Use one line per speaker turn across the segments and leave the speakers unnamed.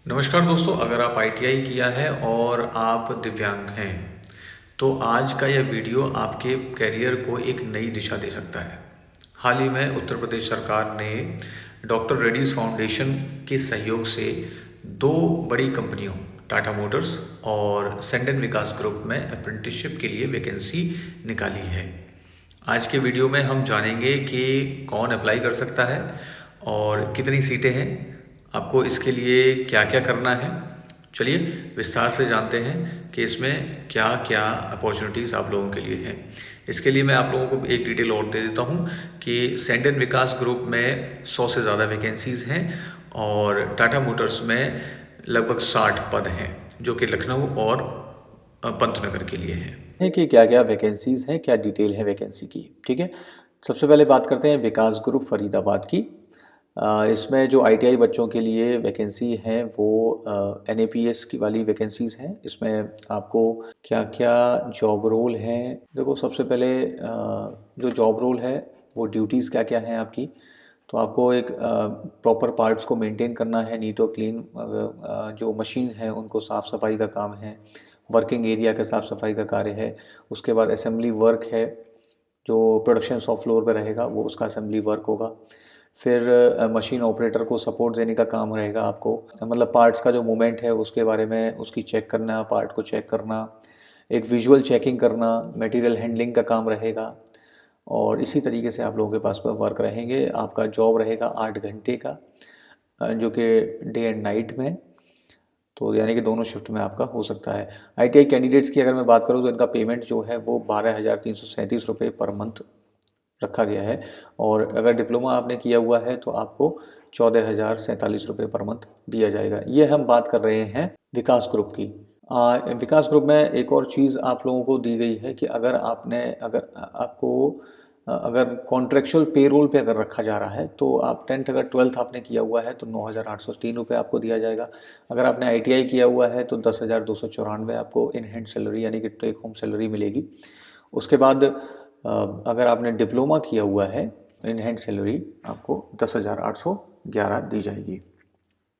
नमस्कार दोस्तों, अगर आप आईटीआई किया है और आप दिव्यांग हैं, तो आज का यह वीडियो आपके करियर को एक नई दिशा दे सकता है। हाल ही में उत्तर प्रदेश सरकार ने डॉक्टर रेड्डीज फाउंडेशन के सहयोग से दो बड़ी कंपनियों टाटा मोटर्स और सेंडन विकास ग्रुप में अप्रेंटिसशिप के लिए वैकेंसी निकाली है। आज के वीडियो में हम जानेंगे कि कौन अप्लाई कर सकता है और कितनी सीटें हैं, आपको इसके लिए क्या क्या करना है। चलिए विस्तार से जानते हैं कि इसमें क्या क्या अपॉर्चुनिटीज़ आप लोगों के लिए हैं। इसके लिए मैं आप लोगों को एक डिटेल और दे देता हूँ कि सेंडन विकास ग्रुप में 100 से ज़्यादा वैकेंसीज़ हैं और टाटा मोटर्स में लगभग 60 पद हैं, जो कि लखनऊ और पंतनगर के लिए हैं।
है कि क्या क्या वैकेंसीज़ हैं, क्या डिटेल है वैकेंसी की। ठीक है, सबसे पहले बात करते हैं विकास ग्रुप फरीदाबाद की। इसमें जो आईटीआई बच्चों के लिए वैकेंसी है वो एनएपीएस की वाली वैकेंसीज़ हैं। इसमें आपको क्या क्या जॉब रोल हैं, देखो सबसे पहले जो जॉब रोल है वो ड्यूटीज़ क्या क्या हैं आपकी। तो आपको एक प्रॉपर पार्ट्स को मेंटेन करना है, नीट और क्लीन। जो मशीन है उनको साफ़ सफाई का काम है, वर्किंग एरिया का साफ़ सफाई का कार्य है। उसके बाद असेंबली वर्क है, जो प्रोडक्शन शॉप फ्लोर पे रहेगा वो उसका असेंबली वर्क होगा। फिर मशीन ऑपरेटर को सपोर्ट देने का काम रहेगा आपको, मतलब पार्ट्स का जो मूवमेंट है उसके बारे में उसकी चेक करना, पार्ट को चेक करना, एक विजुअल चेकिंग करना, मटेरियल हैंडलिंग का काम रहेगा। और इसी तरीके से आप लोगों के पास में वर्क रहेंगे। आपका जॉब रहेगा 8 घंटे का, जो कि डे एंड नाइट में, तो यानी कि दोनों शिफ्ट में आपका हो सकता है। आईटीआई कैंडिडेट्स की अगर मैं बात करूँ तो इनका पेमेंट जो है वो 12,337 रुपये पर मंथ रखा गया है। और अगर डिप्लोमा आपने किया हुआ है तो आपको 14,047 रुपये पर मंथ दिया जाएगा। ये हम बात कर रहे हैं विकास ग्रुप की। विकास ग्रुप में एक और चीज़ आप लोगों को दी गई है कि अगर आपको अगर कॉन्ट्रेक्चुअल पेरोल पे अगर रखा जा रहा है तो आप 10th अगर 12th आपने किया हुआ है तो 9,803 रुपये आपको दिया जाएगा। अगर आपने आईटीआई किया हुआ है तो 10,294 आपको इन हैंड सैलरी यानी कि टेक होम सैलरी मिलेगी। उसके बाद अगर आपने डिप्लोमा किया हुआ है, इन हैंड सैलरी आपको 10,811 दी जाएगी।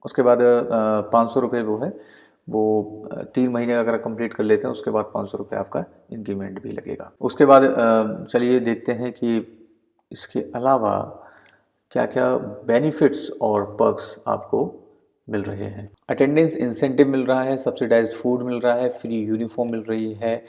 उसके बाद 500 रुपये वो है वो 3 महीने अगर कंप्लीट कर लेते हैं उसके बाद 500 रुपये आपका इंक्रीमेंट भी लगेगा। उसके बाद चलिए देखते हैं कि इसके अलावा क्या क्या बेनिफिट्स और पर्क्स आपको मिल रहे हैं। अटेंडेंस इंसेंटिव मिल रहा है, सब्सिडाइज्ड फूड मिल रहा है, फ्री यूनिफॉर्म मिल रही है।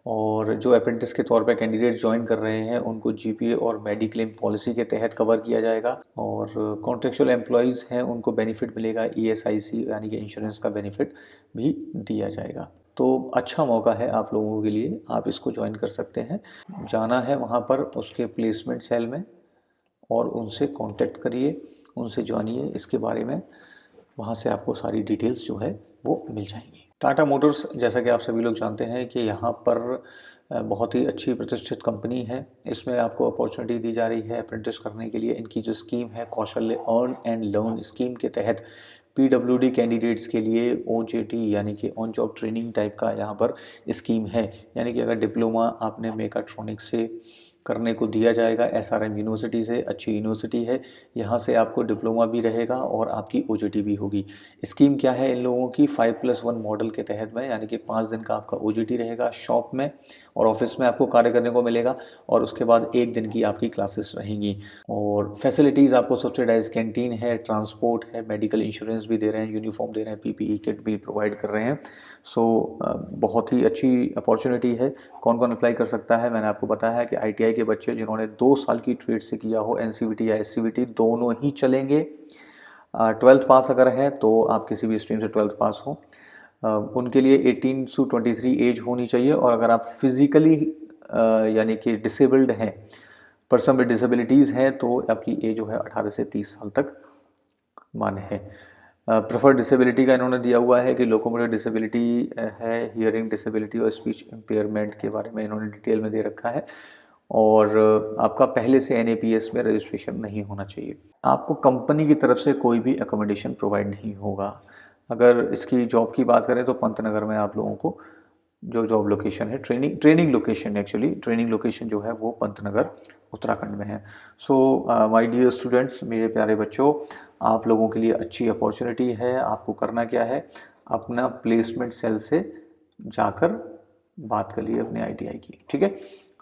और जो अप्रेंटिस के तौर पे कैंडिडेट्स ज्वाइन कर रहे हैं उनको जीपीए और मेडिक्लेम पॉलिसी के तहत कवर किया जाएगा। और कॉन्ट्रेक्चुअल एम्प्लॉयज़ हैं उनको बेनिफिट मिलेगा, ईएसआईसी यानी कि इंश्योरेंस का बेनिफिट भी दिया जाएगा। तो अच्छा मौका है आप लोगों के लिए, आप इसको ज्वाइन कर सकते हैं। जाना है वहाँ पर उसके प्लेसमेंट सेल में और उनसे कांटेक्ट करिए, उनसे जानिए इसके बारे में। वहाँ से आपको सारी डिटेल्स जो है वो मिल जाएंगी। टाटा मोटर्स, जैसा कि आप सभी लोग जानते हैं कि यहाँ पर बहुत ही अच्छी प्रतिष्ठित कंपनी है। इसमें आपको अपॉर्चुनिटी दी जा रही है अप्रेंटिस करने के लिए। इनकी जो स्कीम है कौशल्य अर्न एंड लर्न स्कीम के तहत पीडब्ल्यूडी कैंडिडेट्स के लिए ओजेटी यानी कि ऑन जॉब ट्रेनिंग टाइप का यहाँ पर स्कीम है। यानी कि अगर डिप्लोमा आपने मेकाट्रॉनिक्स से करने को दिया जाएगा, एसआरएम यूनिवर्सिटी से, अच्छी यूनिवर्सिटी है, यहाँ से आपको डिप्लोमा भी रहेगा और आपकी ओजेटी भी होगी। स्कीम क्या है इन लोगों की, 5+1 मॉडल के तहत में, यानी कि 5 दिन का आपका ओजेटी रहेगा शॉप में और ऑफिस में आपको कार्य करने को मिलेगा। और उसके बाद 1 दिन की आपकी क्लासेस रहेंगी। और फैसिलिटीज़ आपको सब्सिडाइज कैंटीन है, ट्रांसपोर्ट है, मेडिकल इंश्योरेंस भी दे रहे हैं, यूनिफॉर्म दे रहे हैं, पीपीई किट भी प्रोवाइड कर रहे हैं। सो बहुत ही अच्छी अपॉर्चुनिटी है। कौन कौन अप्लाई कर सकता है, मैंने आपको बताया है कि आईटीआई के बच्चे जिन्होंने 2 साल की ट्रेड से किया हो, एनसीवीटी या एससीवीटी दोनों ही चलेंगे। 12th पास अगर है तो आप किसी भी स्ट्रीम से 12th पास हो, उनके लिए 18 to 23 एज होनी चाहिए। और अगर आप फिज़िकली यानी कि डिसेबल्ड हैं, पर्सन विद डिसेबिलिटीज़ हैं, तो आपकी एज जो है 18 से 30 साल तक मान्य है। प्रेफर्ड डिसेबिलिटी का इन्होंने दिया हुआ है कि लोकोमोटर डिसेबिलिटी है, हियरिंग डिसेबिलिटी और स्पीच इम्पेयरमेंट के बारे में इन्होंने डिटेल में दे रखा है। और आपका पहले से एनएपीएस में रजिस्ट्रेशन नहीं होना चाहिए। आपको कंपनी की तरफ से कोई भी अकोमोडेशन प्रोवाइड नहीं होगा। अगर इसकी जॉब की बात करें तो पंतनगर में आप लोगों को जो जॉब लोकेशन है, training location, actually training location जो है वो पंतनगर उत्तराखंड में है। सो माय डियर स्टूडेंट्स, मेरे प्यारे बच्चों, आप लोगों के लिए अच्छी अपॉर्चुनिटी है। आपको करना क्या है, अपना प्लेसमेंट सेल से जाकर बात करिए अपने आईटीआई की, ठीक है।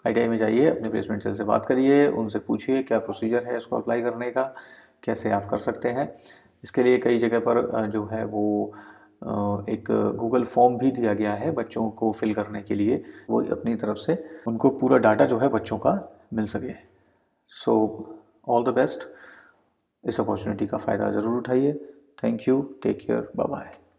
आईटीआई में जाइए, अपने प्लेसमेंट सेल से बात करिए, उनसे पूछिए क्या प्रोसीजर है इसको अप्लाई करने का, कैसे आप कर सकते हैं। इसके लिए कई जगह पर जो है वो एक गूगल फॉर्म भी दिया गया है बच्चों को फिल करने के लिए, वो अपनी तरफ से उनको पूरा डाटा जो है बच्चों का मिल सके। सो ऑल द बेस्ट, इस अपॉर्चुनिटी का फ़ायदा ज़रूर उठाइए। Thank you, take care, bye bye.